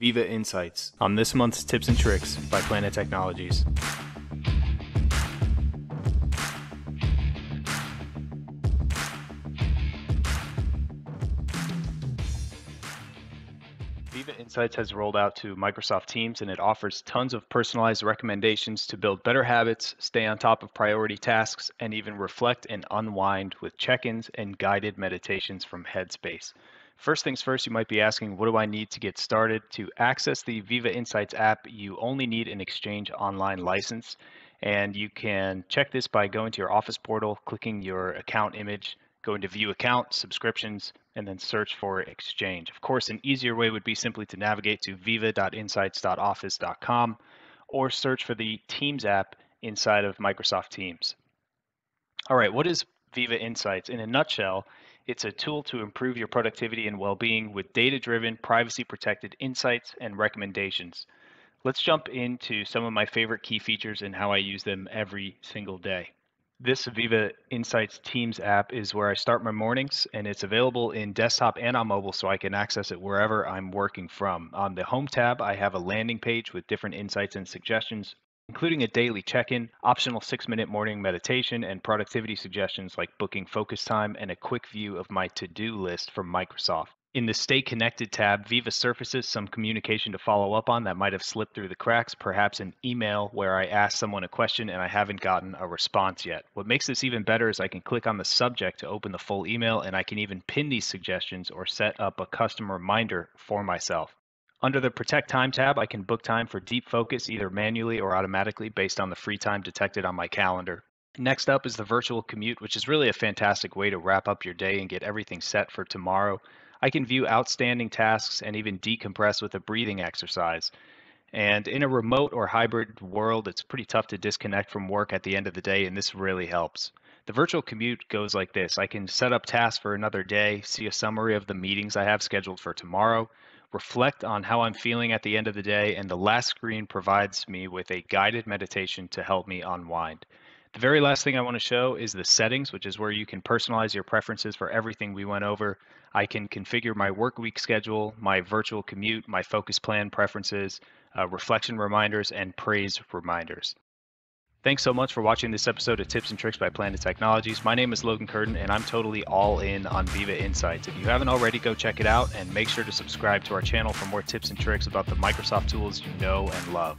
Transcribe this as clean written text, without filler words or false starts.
Viva Insights on this month's Tips and Tricks by Planet Technologies. Viva Insights has rolled out to Microsoft Teams, and it offers tons of personalized recommendations to build better habits, stay on top of priority tasks, and even reflect and unwind with check-ins and guided meditations from Headspace. First things first, you might be asking, what do I need to get started? To access the Viva Insights app, you only need an Exchange Online license, and you can check this by going to your Office portal, clicking your account image, go into View Account, Subscriptions, and then search for Exchange. Of course, an easier way would be simply to navigate to viva.insights.office.com or search for the Teams app inside of Microsoft Teams. All right, what is Viva Insights? In a nutshell, it's a tool to improve your productivity and well-being with data-driven, privacy-protected insights and recommendations. Let's jump into some of my favorite key features and how I use them every single day. This Viva Insights Teams app is where I start my mornings, and it's available in desktop and on mobile, so I can access it wherever I'm working from. On the Home tab, I have a landing page with different insights and suggestions, including a daily check-in, optional 6-minute morning meditation, and productivity suggestions like booking focus time, and a quick view of my to-do list from Microsoft. In the Stay Connected tab, Viva surfaces some communication to follow up on that might have slipped through the cracks, perhaps an email where I asked someone a question and I haven't gotten a response yet. What makes this even better is I can click on the subject to open the full email, and I can even pin these suggestions or set up a custom reminder for myself. Under the Protect Time tab, I can book time for deep focus either manually or automatically based on the free time detected on my calendar. Next up is the virtual commute, which is really a fantastic way to wrap up your day and get everything set for tomorrow. I can view outstanding tasks and even decompress with a breathing exercise. And in a remote or hybrid world, it's pretty tough to disconnect from work at the end of the day, and this really helps. The virtual commute goes like this. I can set up tasks for another day, see a summary of the meetings I have scheduled for tomorrow, reflect on how I'm feeling at the end of the day, and the last screen provides me with a guided meditation to help me unwind. The very last thing I want to show is the settings, which is where you can personalize your preferences for everything we went over. I can configure my work week schedule, my virtual commute, my focus plan preferences, reflection reminders, and praise reminders. Thanks so much for watching this episode of Tips and Tricks by Planet Technologies. My name is Logan Kurtin, and I'm totally all in on Viva Insights. If you haven't already, go check it out, and make sure to subscribe to our channel for more tips and tricks about the Microsoft tools you know and love.